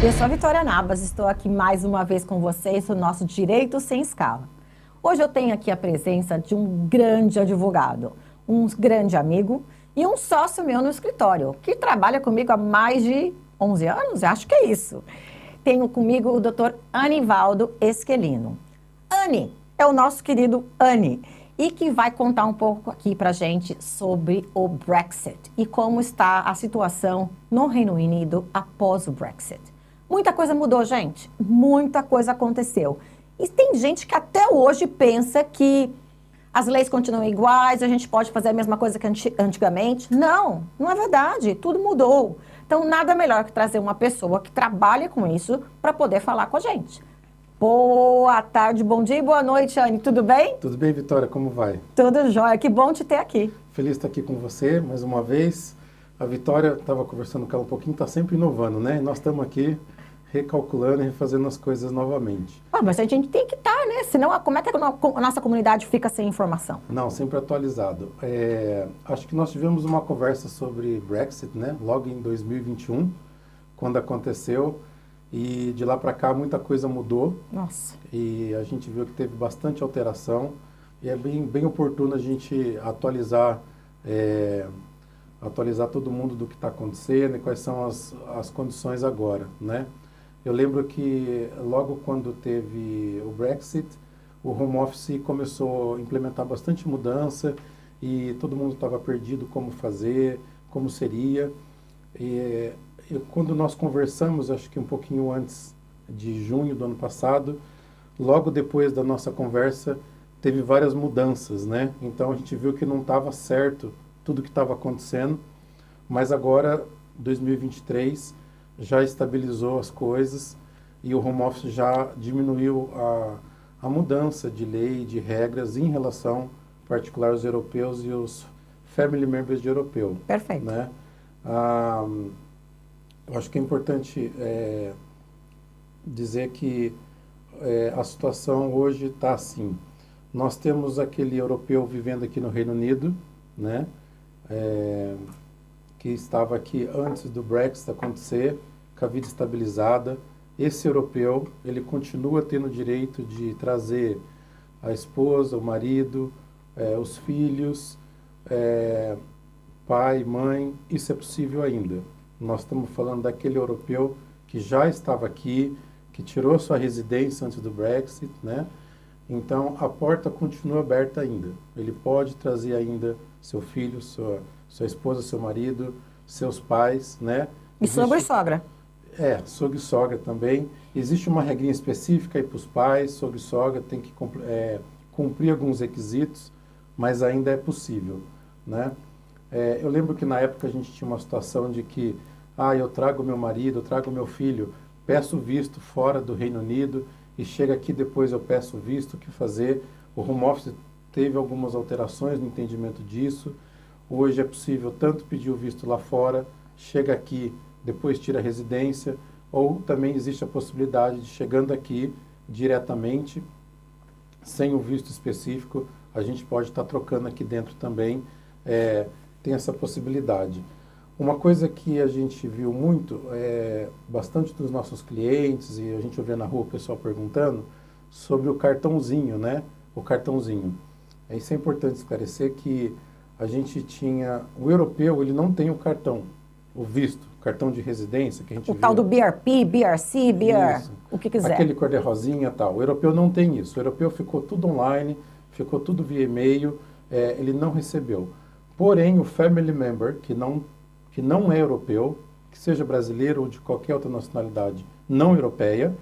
Eu sou a Vitória Nabas, estou aqui mais uma vez com vocês no nosso Direito Sem Escala. Hoje eu tenho aqui a presença de um grande advogado, um grande amigo e um sócio meu no escritório, que trabalha comigo há mais de 11 anos, acho que é isso. Tenho comigo o Dr. Anivaldo Esquelino. Ani é o nosso querido Ani, e que vai contar um pouco aqui para a gente sobre o Brexit e como está a situação no Reino Unido após o Brexit. Muita coisa mudou, gente. Muita coisa aconteceu. E tem gente que até hoje pensa que as leis continuam iguais, a gente pode fazer a mesma coisa que antigamente. Não, não é verdade. Tudo mudou. Então, nada melhor que trazer uma pessoa que trabalha com isso para poder falar com a gente. Boa tarde, bom dia e boa noite, Anne. Tudo bem? Tudo bem, Vitória? Como vai? Tudo jóia. Que bom te ter aqui. Feliz de estar aqui com você mais uma vez. A Vitória, estava conversando com ela um pouquinho, está sempre inovando, né? E nós estamos aqui recalculando e refazendo as coisas novamente. Mas a gente tem que estar, né? Senão, como é que a nossa comunidade fica sem informação? Não, sempre atualizado. Acho que nós tivemos uma conversa sobre Brexit, né? Logo em 2021, quando aconteceu. E de lá para cá muita coisa mudou. Nossa. E a gente viu que teve bastante alteração. E é bem oportuno a gente atualizar todo mundo do que está acontecendo e quais são as condições agora, né? Eu lembro que logo quando teve o Brexit, o home office começou a implementar bastante mudança e todo mundo estava perdido como fazer, como seria. E quando nós conversamos, acho que um pouquinho antes de junho do ano passado, logo depois da nossa conversa, teve várias mudanças, né? Então a gente viu que não estava certo tudo que estava acontecendo, mas agora, 2023, já estabilizou as coisas e o home office já diminuiu a mudança de lei, de regras em relação, em particular, aos europeus e os family members de europeu. Perfeito. Né? Eu acho que é importante dizer que a situação hoje está assim. Nós temos aquele europeu vivendo aqui no Reino Unido, né? Que estava aqui antes do Brexit acontecer, com a vida estabilizada. Esse europeu, ele continua tendo o direito de trazer a esposa, o marido, os filhos, pai, mãe, isso é possível ainda. Nós estamos falando daquele europeu que já estava aqui, que tirou sua residência antes do Brexit, né? Então, a porta continua aberta ainda. Ele pode trazer ainda seu filho, sua esposa, seu marido, seus pais, né? E sogra e sogra? Sogra e sogra também. Existe uma regrinha específica aí para os pais, sogra e sogra tem que cumprir alguns requisitos, mas ainda é possível, né? Eu lembro que na época a gente tinha uma situação de que eu trago meu marido, eu trago meu filho, peço visto fora do Reino Unido e chega aqui depois eu peço visto, o que fazer? O home office teve algumas alterações no entendimento disso. Hoje é possível tanto pedir o visto lá fora, chega aqui, depois tira a residência, ou também existe a possibilidade de, chegando aqui diretamente, sem o visto específico, a gente pode estar trocando aqui dentro também, tem essa possibilidade. Uma coisa que a gente viu muito, bastante dos nossos clientes, e a gente ouve na rua o pessoal perguntando, sobre o cartãozinho, né? O cartãozinho. Isso é importante esclarecer que a gente tinha... O europeu, ele não tem o cartão, o visto, o cartão de residência que a gente viu. O tal do BRP, BRC, o que quiser. Aquele cor-de-rosinha e tal. O europeu não tem isso. O europeu ficou tudo online, ficou tudo via e-mail, ele não recebeu. Porém, o family member, que não é europeu, que seja brasileiro ou de qualquer outra nacionalidade não europeia,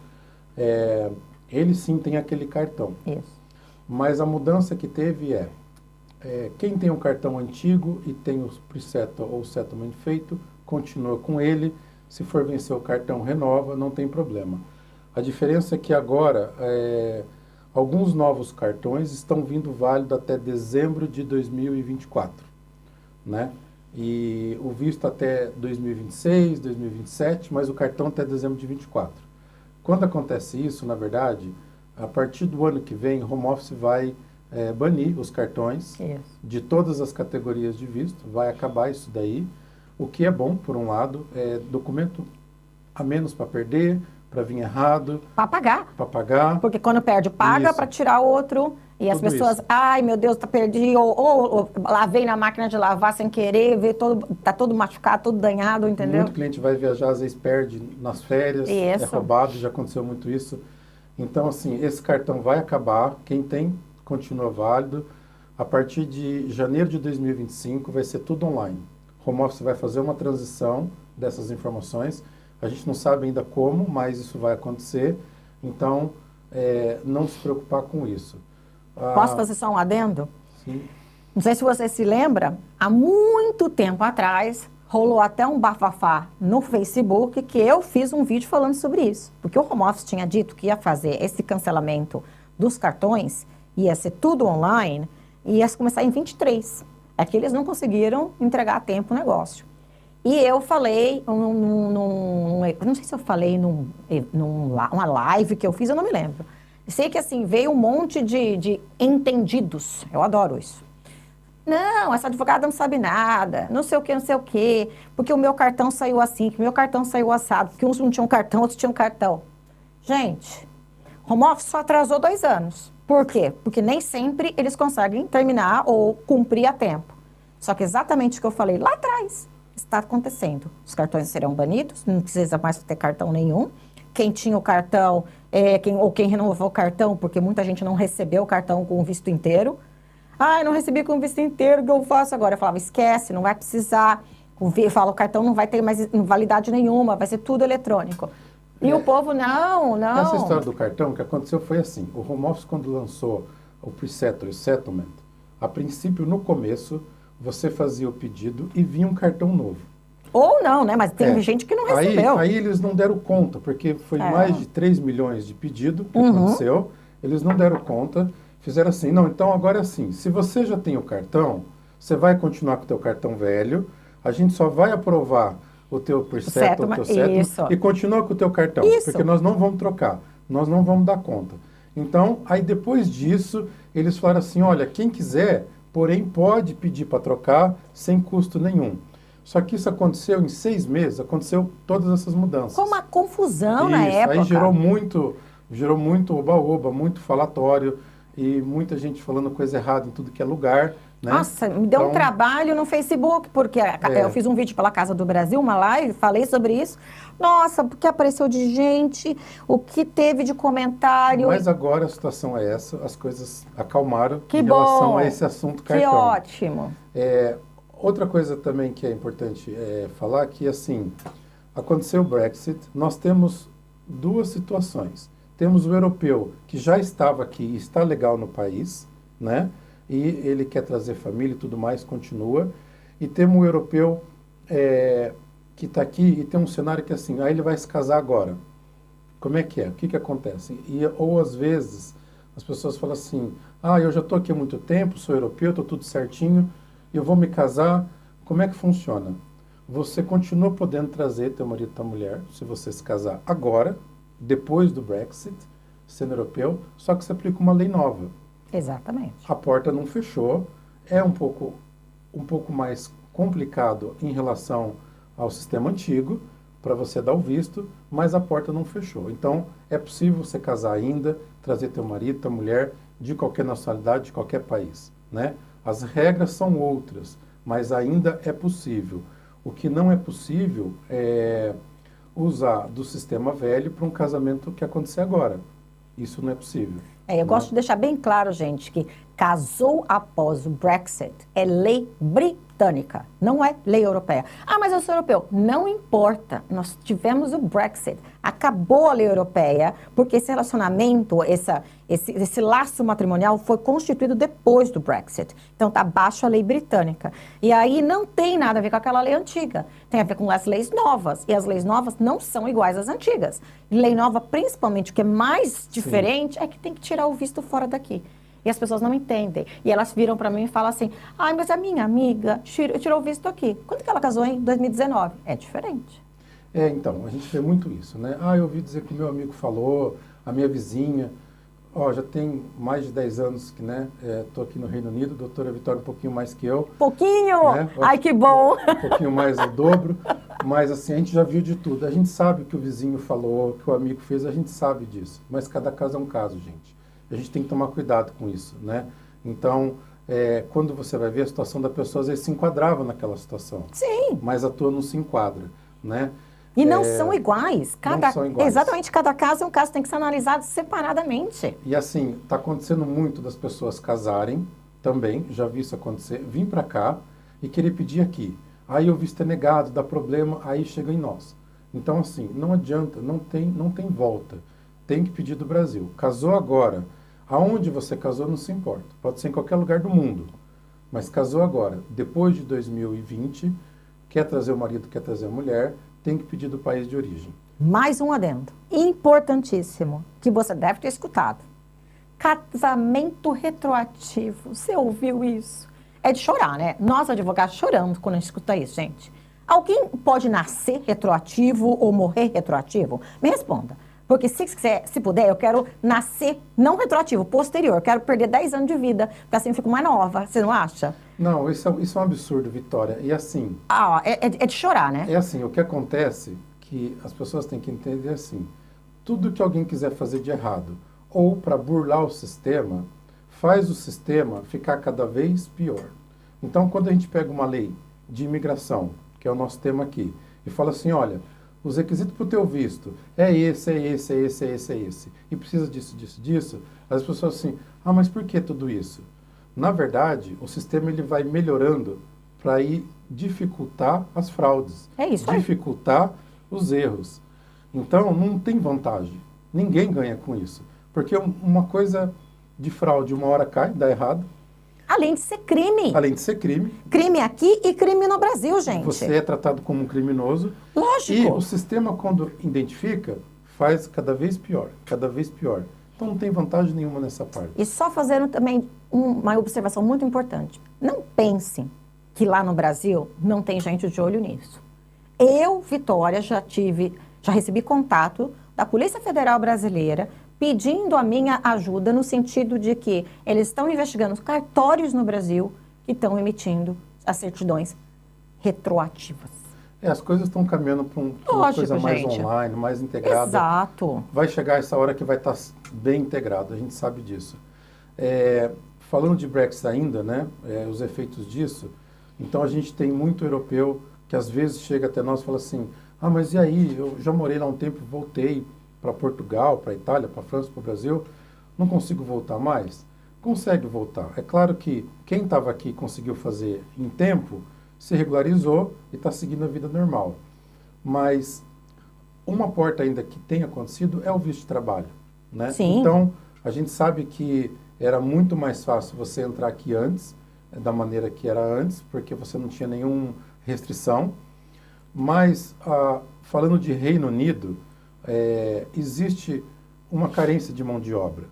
ele sim tem aquele cartão. Isso. Mas a mudança que teve quem tem um cartão antigo e tem o pre-settle ou settlement feito, continua com ele. Se for vencer o cartão, renova, não tem problema. A diferença é que agora, alguns novos cartões estão vindo válido até dezembro de 2024, né? E o visto até 2026, 2027, mas o cartão até dezembro de 2024. Quando acontece isso, na verdade, a partir do ano que vem, o home office vai banir os cartões de todas as categorias de visto, vai acabar isso daí, o que é bom, por um lado, documento a menos para perder, para vir errado. Para pagar. Para pagar. Porque quando perde, paga Isso. para tirar outro. E as Tudo pessoas, isso. ai meu Deus, perdi, ou lavei na máquina de lavar sem querer, tá todo machucado, todo danhado, entendeu? Muito cliente vai viajar, às vezes perde nas férias, é Isso. roubado, já aconteceu muito isso. Então, assim, esse cartão vai acabar, quem tem continua válido. A partir de janeiro de 2025 vai ser tudo online. Home Office vai fazer uma transição dessas informações. A gente não sabe ainda como, mas isso vai acontecer. Então, não se preocupar com isso. Posso fazer só um adendo? Sim. Não sei se você se lembra, há muito tempo atrás, rolou até um bafafá no Facebook que eu fiz um vídeo falando sobre isso. Porque o Home Office tinha dito que ia fazer esse cancelamento dos cartões, ia ser tudo online, e ia começar em 23. É que eles não conseguiram entregar a tempo o negócio. E eu falei, não sei se eu falei numa live que eu fiz, eu não me lembro. Sei que assim, veio um monte de entendidos, eu adoro isso. Não, essa advogada não sabe nada, não sei o quê, porque o meu cartão saiu assim, que o meu cartão saiu assado, porque uns não tinham cartão, outros tinham cartão. Gente, Home Office só atrasou 2 anos. Por quê? Porque nem sempre eles conseguem terminar ou cumprir a tempo. Só que exatamente o que eu falei lá atrás está acontecendo. Os cartões serão banidos, não precisa mais ter cartão nenhum. Quem tinha o cartão, quem renovou o cartão, porque muita gente não recebeu o cartão com o visto inteiro. Ah, eu não recebi com o visto inteiro, o que eu faço agora? Eu falava, esquece, não vai precisar. Eu falo, o cartão não vai ter mais validade nenhuma, vai ser tudo eletrônico. E o povo, não. Essa história do cartão, o que aconteceu foi assim, o Home Office quando lançou o Pre-Settle Settlement, a princípio, no começo, você fazia o pedido e vinha um cartão novo. Ou não, né? Mas tem gente que não recebeu. Aí eles não deram conta, porque foi mais de 3 milhões de pedido que aconteceu, eles não deram conta, fizeram assim, não, então agora é assim, se você já tem o cartão, você vai continuar com o teu cartão velho, a gente só vai aprovar o teu Pre-Settle, e continua com o teu cartão, porque nós não vamos trocar, nós não vamos dar conta. Então, aí depois disso, eles falaram assim, olha, quem quiser, porém pode pedir para trocar sem custo nenhum. Só que isso aconteceu em 6 meses, aconteceu todas essas mudanças. Foi uma confusão na época. Aí gerou muito oba-oba, muito falatório e muita gente falando coisa errada em tudo que é lugar. Né? Nossa, me deu um trabalho no Facebook, porque eu fiz um vídeo pela Casa do Brasil, uma live, falei sobre isso. Nossa, porque apareceu de gente, o que teve de comentário. Mas agora a situação é essa, as coisas acalmaram em relação a esse assunto cartão. Que ótimo. Outra coisa também que é importante falar que, assim, aconteceu o Brexit, nós temos 2 situações. Temos o europeu que já estava aqui e está legal no país, né? E ele quer trazer família e tudo mais, continua. E temos o europeu que está aqui e tem um cenário que, assim, aí ele vai se casar agora. Como é que é? O que acontece? Ou, às vezes, as pessoas falam assim, eu já estou aqui há muito tempo, sou europeu, estou tudo certinho, eu vou me casar, como é que funciona? Você continua podendo trazer teu marido e tua mulher, se você se casar agora, depois do Brexit, sendo europeu, só que você aplica uma lei nova. Exatamente. A porta não fechou, é um pouco mais complicado em relação ao sistema antigo, para você dar o visto, mas a porta não fechou. Então, é possível você casar ainda, trazer teu marido, tua mulher, de qualquer nacionalidade, de qualquer país, né? As regras são outras, mas ainda é possível. O que não é possível é usar do sistema velho para um casamento que acontecer agora. Isso não é possível. Eu gosto de deixar bem claro, gente, que casou após o Brexit é lei britânica, não é lei europeia. Mas eu sou europeu. Não importa, nós tivemos o Brexit, acabou a lei europeia, porque esse relacionamento, esse laço matrimonial foi constituído depois do Brexit. Então está abaixo a lei britânica. E aí não tem nada a ver com aquela lei antiga, tem a ver com as leis novas. E as leis novas não são iguais às antigas. Lei nova, principalmente, o que é mais diferente é que tem que tirar o visto fora daqui. E as pessoas não entendem. E elas viram para mim e falam assim, mas a minha amiga tirou o visto aqui. Quando que ela casou? Em 2019. É diferente. Então, a gente vê muito isso, né? Eu ouvi dizer que o meu amigo falou, a minha vizinha, já tem mais de 10 anos que, né, tô aqui no Reino Unido, doutora Vitória um pouquinho mais que eu. Pouquinho? Né? Ai, que bom! Um pouquinho mais o dobro. Mas assim, a gente já viu de tudo. A gente sabe o que o vizinho falou, que o amigo fez, a gente sabe disso. Mas cada caso é um caso, gente. A gente tem que tomar cuidado com isso, né? Então, quando você vai ver a situação da pessoa, às vezes se enquadrava naquela situação. Sim. Mas a tua não se enquadra, né? E não são iguais. Não são iguais. Exatamente, cada caso é um caso, tem que ser analisado separadamente. E assim, está acontecendo muito das pessoas casarem também, já vi isso acontecer, vir para cá e querer pedir aqui. Aí o visto é negado, dá problema, aí chega em nós. Então assim, não adianta, não tem volta. Tem que pedir do Brasil. Casou agora, aonde você casou não se importa. Pode ser em qualquer lugar do mundo. Mas casou agora, depois de 2020, quer trazer o marido, quer trazer a mulher, tem que pedir do país de origem. Mais um adendo, importantíssimo, que você deve ter escutado. Casamento retroativo. Você ouviu isso? É de chorar, né? Nós, advogados, choramos quando a gente escuta isso, gente. Alguém pode nascer retroativo ou morrer retroativo? Me responda. Porque se puder, eu quero nascer não retroativo, posterior. Eu quero perder 10 anos de vida, porque assim eu fico mais nova. Você não acha? Não, isso é um absurdo, Vitória. E assim... É de chorar, né? É assim, o que acontece que as pessoas têm que entender assim, tudo que alguém quiser fazer de errado, ou para burlar o sistema, faz o sistema ficar cada vez pior. Então, quando a gente pega uma lei de imigração, que é o nosso tema aqui, e fala assim, olha, os requisitos para o teu visto é esse, e precisa disso, as pessoas assim, mas por que tudo isso? Na verdade, o sistema ele vai melhorando para ir dificultar as fraudes, dificultar os erros. Então, não tem vantagem. Ninguém ganha com isso. Porque uma coisa de fraude, uma hora cai, dá errado. Além de ser crime. Além de ser crime. Crime aqui e crime no Brasil, gente. Você é tratado como um criminoso. Lógico. E o sistema, quando identifica, faz cada vez pior, cada vez pior. Então, não tem vantagem nenhuma nessa parte. E só fazendo também uma observação muito importante. Não pensem que lá no Brasil não tem gente de olho nisso. Eu, Vitória, já recebi contato da Polícia Federal Brasileira pedindo a minha ajuda no sentido de que eles estão investigando os cartórios no Brasil que estão emitindo as certidões retroativas. As coisas estão caminhando para uma coisa mais online, mais integrada. Exato. Vai chegar essa hora que vai estar bem integrado, a gente sabe disso. Falando de Brexit ainda, né, os efeitos disso, então a gente tem muito europeu que às vezes chega até nós e fala assim, mas e aí, eu já morei lá um tempo, voltei para Portugal, para Itália, para França, para o Brasil, não consigo voltar mais? Consegue voltar. É claro que quem estava aqui conseguiu fazer em tempo, se regularizou e está seguindo a vida normal. Mas uma porta ainda que tem acontecido é o visto de trabalho, né? Sim. Então, a gente sabe que era muito mais fácil você entrar aqui antes, da maneira que era antes, porque você não tinha nenhuma restrição. Mas, falando de Reino Unido, existe uma carência de mão de obra.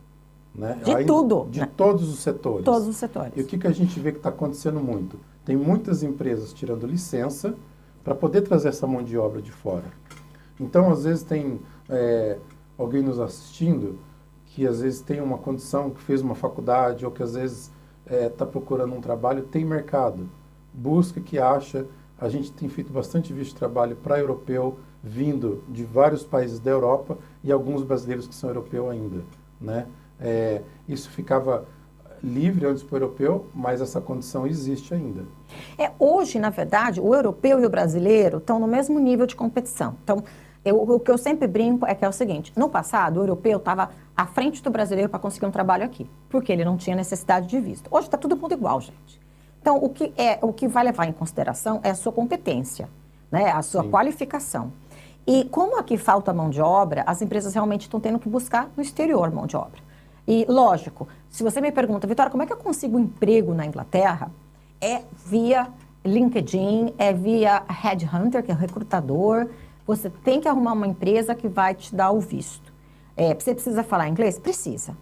Né? De tudo. De todos os setores. Todos os setores. E o que a gente vê que está acontecendo muito? Tem muitas empresas tirando licença para poder trazer essa mão de obra de fora. Então, às vezes, tem alguém nos assistindo que, às vezes, tem uma condição, que fez uma faculdade, ou que, às vezes, está procurando um trabalho, tem mercado. Busca, que acha. A gente tem feito bastante visto de trabalho para europeu, vindo de vários países da Europa e alguns brasileiros que são europeus ainda, né? Isso ficava livre antes para o europeu, mas essa condição existe ainda. Hoje, na verdade, o europeu e o brasileiro estão no mesmo nível de competição. Então, o que eu sempre brinco é que é o seguinte, no passado, o europeu estava à frente do brasileiro para conseguir um trabalho aqui, porque ele não tinha necessidade de visto. Hoje está todo mundo igual, gente. Então, o que vai levar em consideração é a sua competência, né? A sua qualificação. E como aqui falta mão de obra, as empresas realmente estão tendo que buscar no exterior mão de obra. E, lógico, se você me pergunta, Vitória, como é que eu consigo um emprego na Inglaterra? É via LinkedIn, é via Headhunter, que é o recrutador. Você tem que arrumar uma empresa que vai te dar o visto. Você precisa falar inglês? Precisa,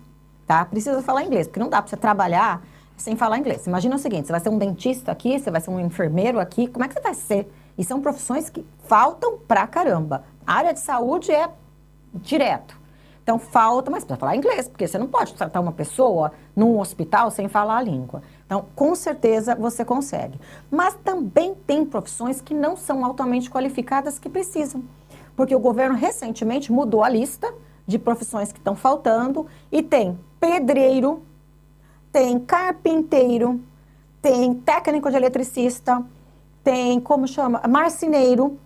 tá? Precisa falar inglês, porque não dá para você trabalhar sem falar inglês. Imagina o seguinte, você vai ser um dentista aqui, você vai ser um enfermeiro aqui, como é que você vai ser? E são profissões que faltam pra caramba. A área de saúde é direto. Então, falta, mas precisa falar inglês, porque você não pode tratar uma pessoa num hospital sem falar a língua. Então, com certeza, você consegue. Mas também tem profissões que não são altamente qualificadas que precisam. Porque o governo recentemente mudou a lista de profissões que estão faltando e tem pedreiro, tem carpinteiro, tem técnico de eletricista, tem, como chama, marceneiro.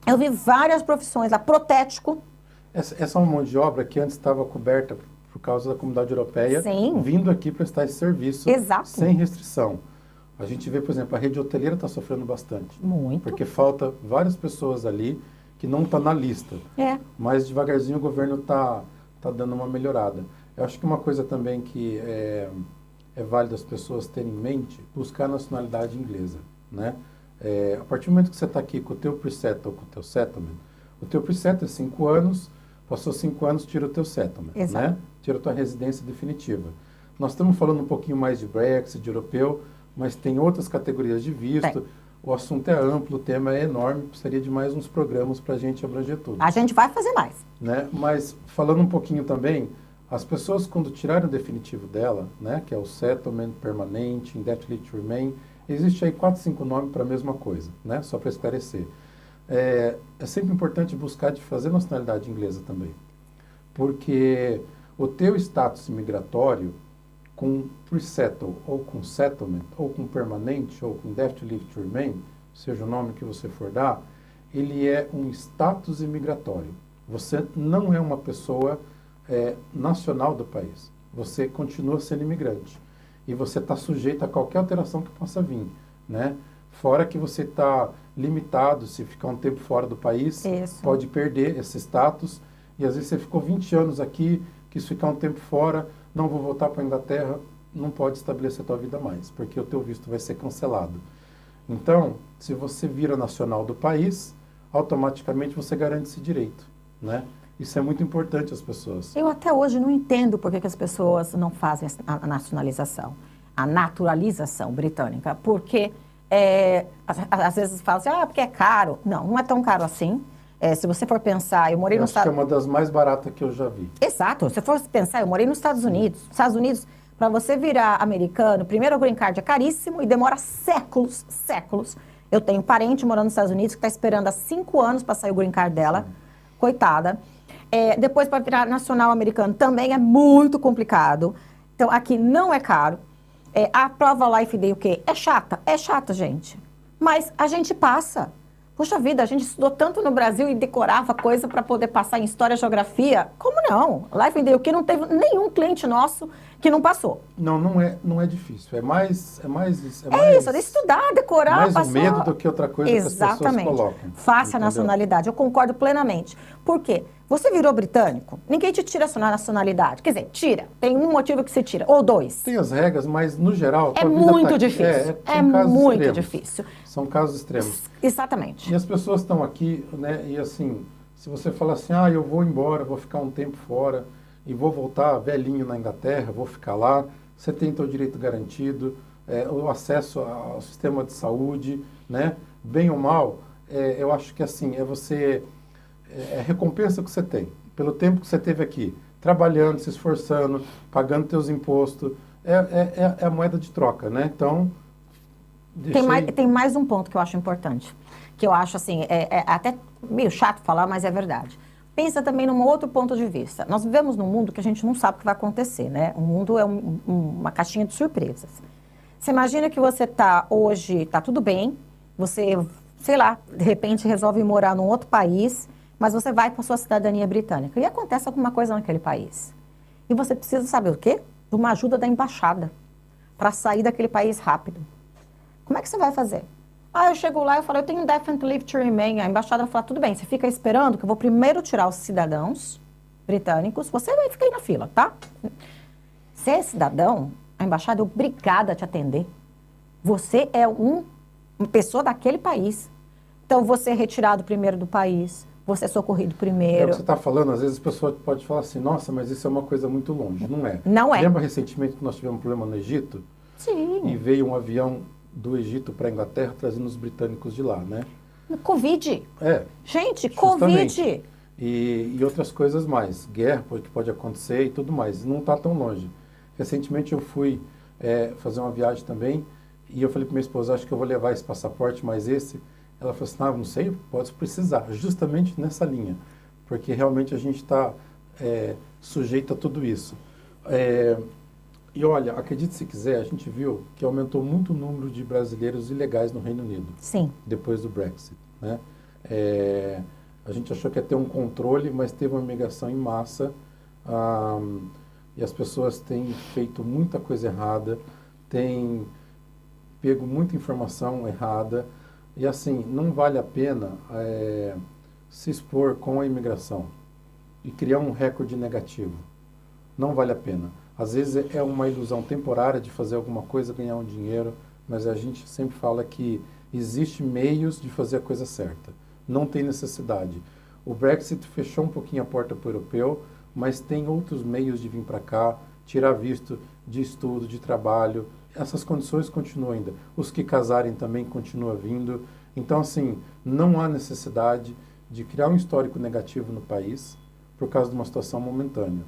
Eu vi várias profissões lá, protético. Essa é uma mão de obra que antes estava coberta por causa da Comunidade Europeia, Sim. vindo aqui prestar esse serviço Exato. sem restrição. A gente vê, por exemplo, a rede hoteleira está sofrendo bastante. Muito. Porque falta várias pessoas ali que não estão na lista. Mas devagarzinho o governo está dando uma melhorada. Eu acho que uma coisa também que é válido as pessoas terem em mente, buscar a nacionalidade inglesa, né? A partir do momento que você está aqui com o teu pre-settle, com o teu settlement, o teu pre-settle é 5 anos, passou 5 anos, tira o teu settlement, né? Tira a tua residência definitiva. Nós estamos falando um pouquinho mais de Brexit, de europeu, mas tem outras categorias de visto. O assunto é amplo, o tema é enorme, precisaria de mais uns programas para a gente abranger tudo. A gente vai fazer mais. Né? Mas falando um pouquinho também, as pessoas quando tirarem o definitivo dela, né, que é o settlement permanente, indefinite to remain, existe aí 4, 5 nomes para a mesma coisa, né? Só para esclarecer. É sempre importante buscar de fazer nacionalidade inglesa também, porque o teu status imigratório com pre-settle, ou com settlement, ou com permanente, ou com indefinite leave to remain, seja o nome que você for dar, ele é um status imigratório. Você não é uma pessoa nacional do país. Você continua sendo imigrante. E você está sujeito a qualquer alteração que possa vir, né? Fora que você está limitado, se ficar um tempo fora do país, pode perder esse status. E às vezes você ficou 20 anos aqui, quis ficar um tempo fora, não vou voltar para a Inglaterra, não pode estabelecer a tua vida mais, porque o teu visto vai ser cancelado. Então, se você vira nacional do país, automaticamente você garante esse direito, né? Isso é muito importante às pessoas. Eu até hoje não entendo por que as pessoas não fazem a nacionalização, a naturalização britânica, porque às vezes falam assim, porque é caro. Não, não é tão caro assim. Se você for pensar, eu morei nos Estados Unidos. Acho que é uma das mais baratas que eu já vi. Exato. Se você for pensar, eu morei nos Estados Unidos. Estados Unidos, para você virar americano, primeiro o green card é caríssimo e demora séculos. Eu tenho parente morando nos Estados Unidos que está esperando há 5 anos para sair o green card dela. Coitada. Depois, para virar nacional americano, também é muito complicado. Então, aqui não é caro. A prova Life Day, o quê? É chata? É chata, gente. Mas a gente passa. Puxa vida, a gente estudou tanto no Brasil e decorava coisa para poder passar em História e Geografia. Como não? Life Day, o que não teve nenhum cliente nosso que não passou. Não é difícil. É mais isso, é estudar, decorar, mais passar. Um medo do que outra coisa que as pessoas colocam. Faça a nacionalidade. Eu concordo plenamente. Por quê? Você virou britânico, ninguém te tira a sua nacionalidade. Quer dizer, tira. Tem um motivo que você tira, ou 2. Tem as regras, mas no geral... É muito difícil. É muito difícil. São casos extremos. Exatamente. E as pessoas estão aqui, né? E assim, se você falar assim, eu vou embora, vou ficar um tempo fora e vou voltar velhinho na Inglaterra, vou ficar lá, você tem seu direito garantido, o acesso ao sistema de saúde, né? Bem ou mal, eu acho que assim, é a recompensa que você tem pelo tempo que você teve aqui, trabalhando, se esforçando, pagando teus impostos, é a moeda de troca, né? Então, tem mais um ponto que eu acho importante, que eu acho assim, até meio chato falar, mas é verdade. Pensa também num outro ponto de vista. Nós vivemos num mundo que a gente não sabe o que vai acontecer, né? O mundo é uma caixinha de surpresas. Você imagina que você hoje, tudo bem, você, sei lá, de repente resolve morar num outro país, mas você vai com a sua cidadania britânica. E acontece alguma coisa naquele país. E você precisa saber o quê? De uma ajuda da embaixada para sair daquele país rápido. Como é que você vai fazer? Eu chego lá e falo, eu tenho indefinite leave to remain. A embaixada fala, tudo bem, você fica esperando que eu vou primeiro tirar os cidadãos britânicos, você vai ficar aí na fila, tá? Se é cidadão, a embaixada é obrigada a te atender. Você é uma pessoa daquele país. Então, você é retirado primeiro do país, você é socorrido primeiro. É o que você está falando, às vezes a pessoa pode falar assim, nossa, mas isso é uma coisa muito longe. Não é. Não é. Lembra recentemente que nós tivemos um problema no Egito? Sim. E veio um avião do Egito para a Inglaterra, trazendo os britânicos de lá, né? Covid. Gente, justamente. Covid. E outras coisas mais. Guerra que pode acontecer e tudo mais. Não está tão longe. Recentemente eu fui fazer uma viagem também. E eu falei para minha esposa, acho que eu vou levar esse passaporte, mas esse... Ela falou assim, não sei, pode precisar. Justamente nessa linha. Porque realmente a gente está sujeito a tudo isso. E olha, acredite se quiser, a gente viu que aumentou muito o número de brasileiros ilegais no Reino Unido. Sim. Depois do Brexit, né? A gente achou que ia ter um controle, mas teve uma migração em massa. E as pessoas têm feito muita coisa errada, têm pego muita informação errada. E assim, não vale a pena se expor com a imigração e criar um recorde negativo. Não vale a pena. Às vezes é uma ilusão temporária de fazer alguma coisa, ganhar um dinheiro, mas a gente sempre fala que existe meios de fazer a coisa certa. Não tem necessidade. O Brexit fechou um pouquinho a porta para o europeu, mas tem outros meios de vir para cá, tirar visto de estudo, de trabalho. Essas condições continuam ainda. Os que casarem também continuam vindo. Então, assim, não há necessidade de criar um histórico negativo no país por causa de uma situação momentânea.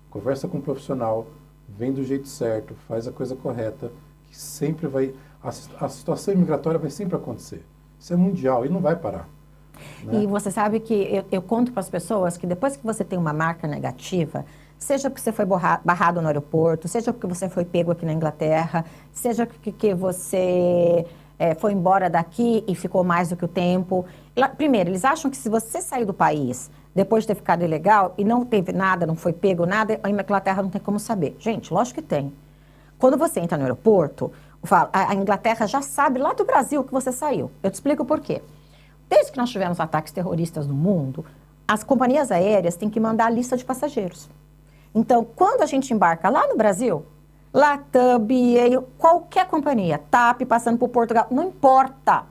Conversa com um profissional, vem do jeito certo, faz a coisa correta, que sempre vai... A situação imigratória vai sempre acontecer. Isso é mundial e não vai parar. Né? E você sabe que eu conto para as pessoas que depois que você tem uma marca negativa, seja porque você foi barrado no aeroporto, seja porque você foi pego aqui na Inglaterra, seja porque você foi embora daqui e ficou mais do que o tempo. Primeiro, eles acham que se você sair do país depois de ter ficado ilegal e não teve nada, não foi pego nada, a Inglaterra não tem como saber. Gente, lógico que tem. Quando você entra no aeroporto, a Inglaterra já sabe lá do Brasil que você saiu. Eu te explico por quê. Desde que nós tivemos ataques terroristas no mundo, as companhias aéreas têm que mandar a lista de passageiros. Então, quando a gente embarca lá no Brasil, Latam, BA, qualquer companhia, TAP, passando por Portugal, não importa.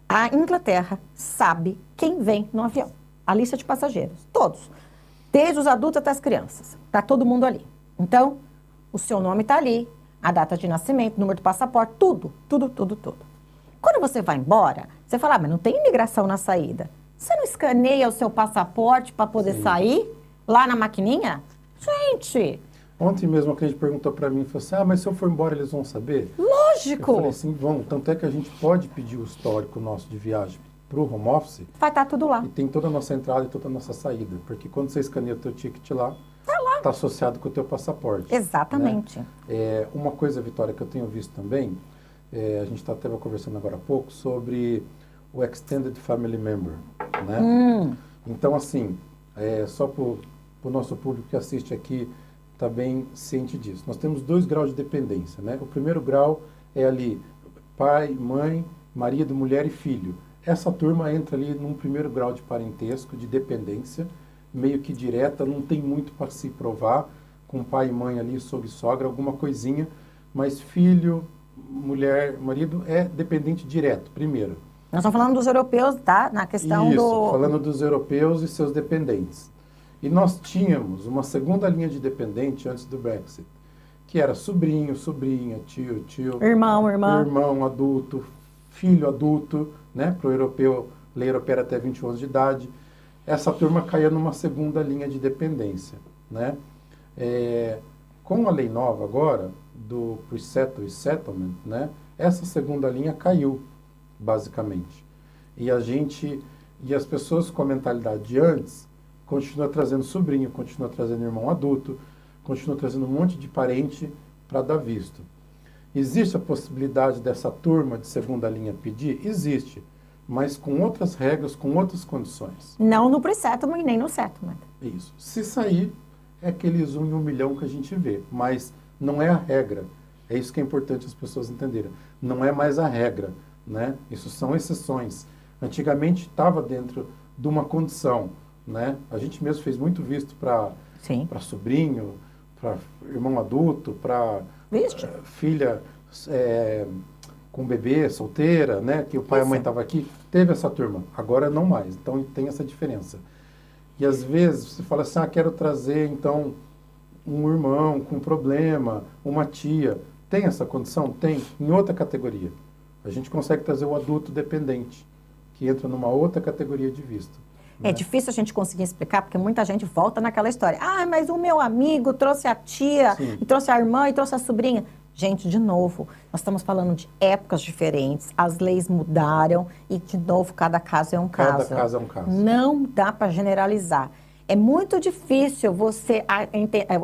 A Inglaterra sabe quem vem no avião. A lista de passageiros, todos. Desde os adultos até as crianças. Está todo mundo ali. Então, o seu nome está ali, a data de nascimento, número do passaporte, tudo. Quando você vai embora, você fala, mas não tem imigração na saída. Você não escaneia o seu passaporte para poder sair lá na maquininha? Gente! Ontem mesmo a cliente perguntou para mim, falou assim, mas se eu for embora eles vão saber? Lógico! Eu falei assim, vão. Tanto é que a gente pode pedir o histórico nosso de viagem para o home office. Vai estar tudo lá. E tem toda a nossa entrada e toda a nossa saída. Porque quando você escaneia o teu ticket lá, está associado com o teu passaporte. Exatamente. Né? Uma coisa, Vitória, que eu tenho visto também, a gente estava conversando agora há pouco sobre o Extended Family Member. Né? Então, assim, só para o nosso público que assiste aqui, está bem ciente disso. Nós temos 2 graus de dependência. Né? O primeiro grau é ali pai, mãe, marido, mulher e filho. Essa turma entra ali num primeiro grau de parentesco, de dependência, meio que direta, não tem muito para se provar, com pai e mãe ali, sogro e sogra, alguma coisinha, mas filho, mulher, marido é dependente direto, primeiro. Nós estamos falando dos europeus, tá? Na questão Isso, falando dos europeus e seus dependentes. E nós tínhamos uma segunda linha de dependente antes do Brexit, que era sobrinho, sobrinha, tio, irmão, irmã, irmão adulto, filho adulto, né? Para o europeu, lei europeia até 21 anos de idade. Essa turma caía numa segunda linha de dependência, né? Com a lei nova agora, do Pre-Settle e Settlement, né? Essa segunda linha caiu, basicamente. E as pessoas com a mentalidade de antes continuam trazendo sobrinho, continuam trazendo irmão adulto, continuam trazendo um monte de parente para dar visto. Existe a possibilidade dessa turma de segunda linha pedir? Existe, mas com outras regras, com outras condições. Não no pre-settlement e nem no settlement. Isso. Se sair, é aqueles 1 em 1 milhão que a gente vê, mas não é a regra. É isso que é importante as pessoas entenderem. Não é mais a regra, né? Isso são exceções. Antigamente estava dentro de uma condição, né? A gente mesmo fez muito visto para sobrinho, para irmão adulto, para filha com bebê, solteira, né? Que o pai e a mãe estavam aqui. Teve essa turma. Agora não mais. Então tem essa diferença. E às vezes você fala assim, quero trazer então um irmão com problema, uma tia. Tem essa condição? Tem. Em outra categoria. A gente consegue trazer o adulto dependente, que entra numa outra categoria de visto. É difícil a gente conseguir explicar, porque muita gente volta naquela história. Mas o meu amigo trouxe a tia, e trouxe a irmã, e trouxe a sobrinha. Gente, de novo, nós estamos falando de épocas diferentes, as leis mudaram e, de novo, cada caso é um caso. Cada caso é um caso. Não dá para generalizar. É muito difícil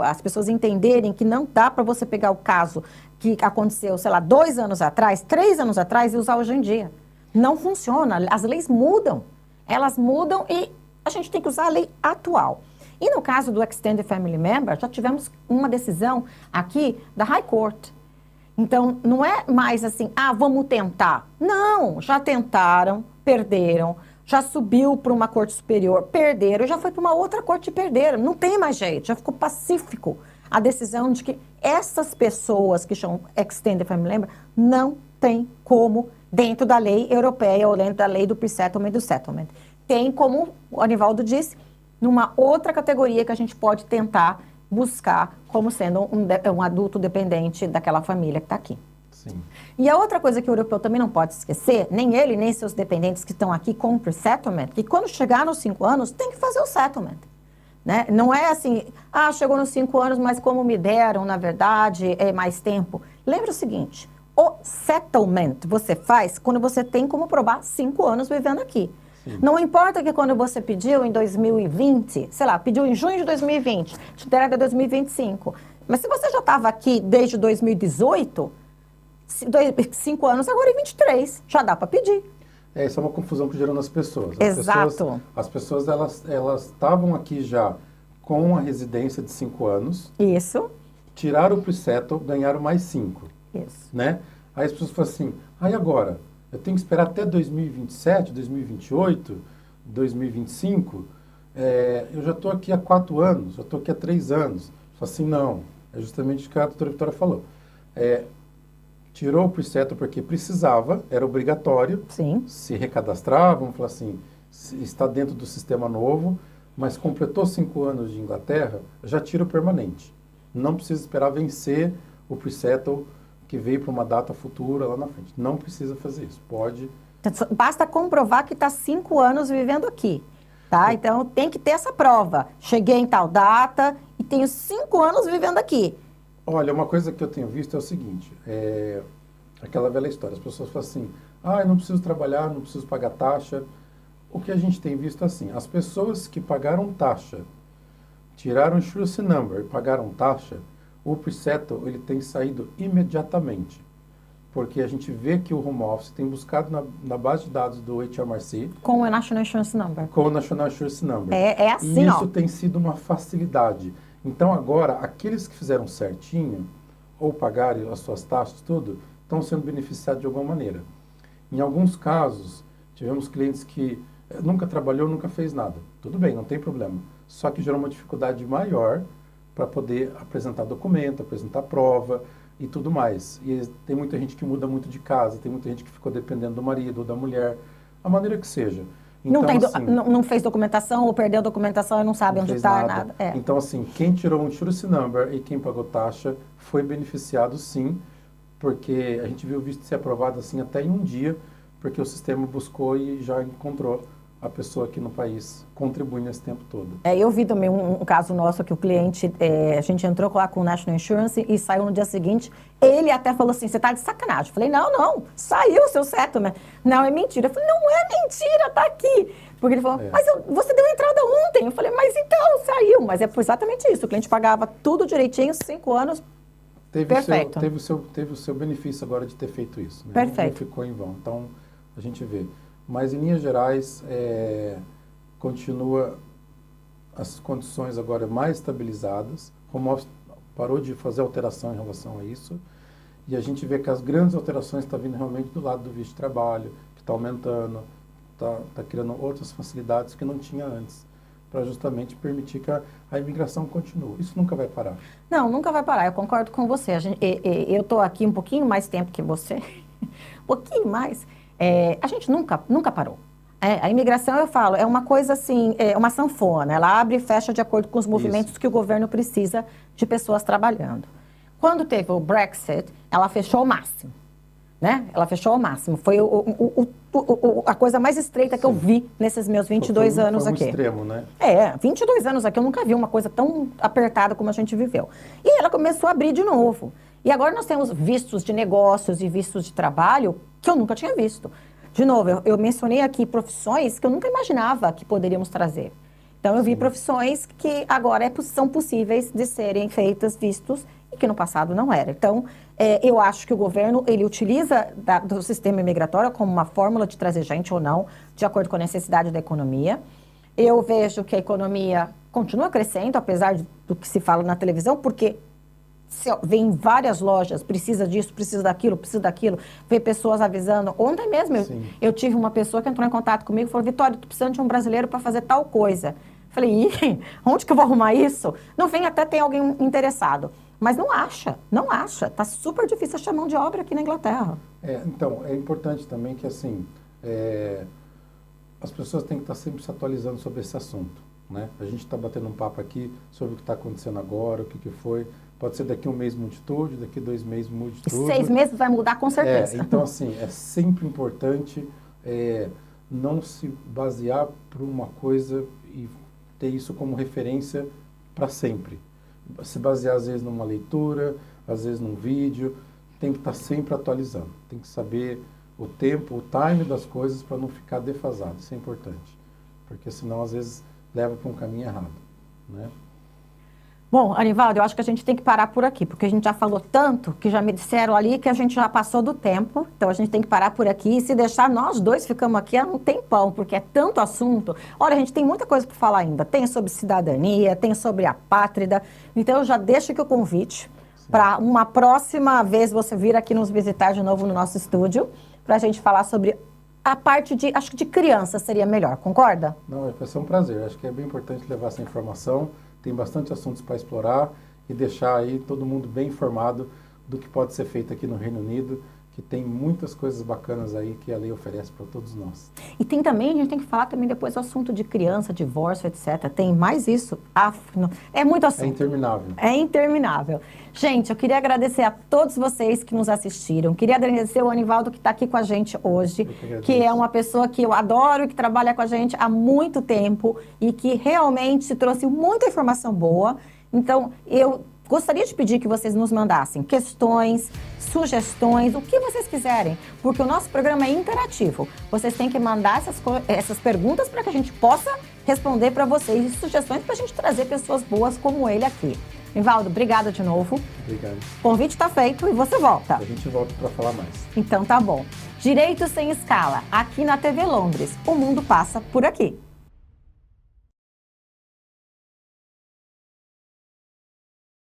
as pessoas entenderem que não dá para você pegar o caso que aconteceu, sei lá, 2 anos atrás, 3 anos atrás e usar hoje em dia. Não funciona. As leis mudam. Elas mudam e a gente tem que usar a lei atual. E no caso do Extended Family Member, já tivemos uma decisão aqui da High Court. Então, não é mais assim, vamos tentar. Não, já tentaram, perderam, já subiu para uma corte superior, perderam, já foi para uma outra corte e perderam. Não tem mais jeito, já ficou pacífico a decisão de que essas pessoas que chamam Extended Family Member não tem como, dentro da lei europeia ou dentro da lei do pre-settlement e do settlement. Tem como, o Anivaldo disse, numa outra categoria que a gente pode tentar buscar como sendo um adulto dependente daquela família que está aqui. Sim. E a outra coisa que o europeu também não pode esquecer, nem ele, nem seus dependentes que estão aqui com o pre-settlement, que quando chegar nos 5 anos, tem que fazer o settlement. Né? Não é assim, chegou nos 5 anos, mas como me deram, na verdade, é mais tempo. Lembra o seguinte, o settlement você faz quando você tem como provar 5 anos vivendo aqui. Sim. Não importa que quando você pediu em 2020, sei lá, pediu em junho de 2020, te deram até 2025. Mas se você já estava aqui desde 2018, 5 anos, agora em 23, já dá para pedir. Isso é uma confusão que gerou nas pessoas. Exato. As pessoas, elas estavam aqui já com a residência de 5 anos. Isso. Tiraram o pre-settle, ganharam mais 5. Isso. Né? Aí as pessoas falam assim, e agora? Eu tenho que esperar até 2027, 2028, 2025? Eu já estou aqui há 4 anos, já estou aqui há 3 anos. Fala assim, não. É justamente o que a doutora Vitória falou. Tirou o pre-settle porque precisava, era obrigatório. Sim. Se recadastrar, vamos falar assim, está dentro do sistema novo, mas completou 5 anos de Inglaterra, já tira o permanente. Não precisa esperar vencer o pre-settle que veio para uma data futura lá na frente. Não precisa fazer isso. Pode. Basta comprovar que está 5 anos vivendo aqui. Tá? Então, tem que ter essa prova. Cheguei em tal data e tenho 5 anos vivendo aqui. Olha, uma coisa que eu tenho visto é o seguinte, aquela velha história, as pessoas falam assim, eu não preciso trabalhar, não preciso pagar taxa. O que a gente tem visto é assim, as pessoas que pagaram taxa, tiraram o insurance number e pagaram taxa, o pre-settle ele tem saído imediatamente. Porque a gente vê que o Home Office tem buscado na base de dados do HMRC... Com o National Insurance Number. Com o National Insurance Number. É assim, e isso tem sido uma facilidade. Então, agora, aqueles que fizeram certinho, ou pagaram as suas taxas, tudo, estão sendo beneficiados de alguma maneira. Em alguns casos, tivemos clientes que nunca trabalhou, nunca fez nada. Tudo bem, não tem problema. Só que gerou uma dificuldade maior para poder apresentar documento, apresentar prova e tudo mais. E tem muita gente que muda muito de casa, tem muita gente que ficou dependendo do marido ou da mulher, a maneira que seja. Então, não fez documentação ou perdeu a documentação e não sabe onde está, nada. Então, assim, quem tirou o insurance number e quem pagou taxa foi beneficiado, sim, porque a gente viu o visto ser aprovado, assim, até em um dia, porque o sistema buscou e já encontrou a pessoa aqui no país contribuindo esse tempo todo. Eu vi também um caso nosso que o cliente, a gente entrou lá com o National Insurance e saiu no dia seguinte, ele até falou assim, você tá de sacanagem. Eu falei, não, saiu o seu settlement. Não, é mentira. Eu falei, não é mentira, tá aqui. Porque ele falou, mas você deu entrada ontem. Eu falei, mas então, saiu. Mas foi exatamente isso, o cliente pagava tudo direitinho, 5 anos, perfeito. Teve o seu benefício agora de ter feito isso. Né? Perfeito. Não ficou em vão. Então, a gente vê. Mas, em linhas gerais, continua as condições agora mais estabilizadas. O Home Office parou de fazer alteração em relação a isso. E a gente vê que as grandes alterações estão vindo realmente do lado do visto de trabalho, que está aumentando, está criando outras facilidades que não tinha antes, para justamente permitir que a imigração continue. Isso nunca vai parar. Não, nunca vai parar. Eu concordo com você. Eu estou aqui um pouquinho mais tempo que você, um pouquinho mais. A gente nunca parou. A imigração, eu falo, é uma coisa assim, uma sanfona. Ela abre e fecha de acordo com os movimentos que o governo precisa de pessoas trabalhando. Quando teve o Brexit, ela fechou ao máximo. Né? Ela fechou ao máximo. Foi a coisa mais estreita que eu vi nesses meus 22 anos aqui. Foi um extremo, né? 22 anos aqui eu nunca vi uma coisa tão apertada como a gente viveu. E ela começou a abrir de novo. E agora nós temos vistos de negócios e vistos de trabalho que eu nunca tinha visto. De novo, eu mencionei aqui profissões que eu nunca imaginava que poderíamos trazer. Então, eu vi profissões que agora são possíveis de serem feitas, vistos, e que no passado não era. Então, eu acho que o governo, ele utiliza do sistema imigratório como uma fórmula de trazer gente ou não, de acordo com a necessidade da economia. Eu vejo que a economia continua crescendo, apesar do que se fala na televisão, porque vem várias lojas, precisa disso, precisa daquilo, vê pessoas avisando. Ontem mesmo eu tive uma pessoa que entrou em contato comigo e falou: Vitória, tô precisando de um brasileiro para fazer tal coisa. Falei: onde que eu vou arrumar isso? Não, vem, até tem alguém interessado. Mas não acha. Tá super difícil achar mão de obra aqui na Inglaterra. Então, é importante também que, assim, as pessoas têm que estar sempre se atualizando sobre esse assunto, né? A gente está batendo um papo aqui sobre o que está acontecendo agora, o que foi. Pode ser daqui um mês mude tudo, daqui 2 meses mude tudo. 6 meses vai mudar com certeza. Então, assim, é sempre importante não se basear por uma coisa e ter isso como referência para sempre. Se basear, às vezes, numa leitura, às vezes num vídeo, tem que estar sempre atualizando. Tem que saber o tempo, o time das coisas para não ficar defasado. Isso é importante. Porque senão, às vezes, leva para um caminho errado, né? Bom, Anivaldo, eu acho que a gente tem que parar por aqui, porque a gente já falou tanto, que já me disseram ali que a gente já passou do tempo, então a gente tem que parar por aqui, e se deixar, nós dois ficamos aqui há um tempão, porque é tanto assunto. Olha, a gente tem muita coisa para falar ainda, tem sobre cidadania, tem sobre a pátria, então eu já deixo aqui o convite para uma próxima vez você vir aqui nos visitar de novo no nosso estúdio, para a gente falar sobre a parte de, acho que de criança seria melhor, concorda? Não, vai ser um prazer, acho que é bem importante levar essa informação. Tem bastante assuntos para explorar e deixar aí todo mundo bem informado do que pode ser feito aqui no Reino Unido, que tem muitas coisas bacanas aí que a lei oferece para todos nós. E tem também, a gente tem que falar também depois do assunto de criança, divórcio, etc. Tem mais isso. É muito assunto. É interminável. É interminável. Gente, eu queria agradecer a todos vocês que nos assistiram. Queria agradecer o Anivaldo que está aqui com a gente hoje, que é uma pessoa que eu adoro, que trabalha com a gente há muito tempo e que realmente trouxe muita informação boa. Então, eu gostaria de pedir que vocês nos mandassem questões, sugestões, o que vocês quiserem, porque o nosso programa é interativo. Vocês têm que mandar essas perguntas para que a gente possa responder para vocês e sugestões para a gente trazer pessoas boas como ele aqui. Anivaldo, obrigada de novo. Obrigado. O convite está feito e você volta. A gente volta para falar mais. Então tá bom. Direito Sem Escala, aqui na TV Londres. O mundo passa por aqui.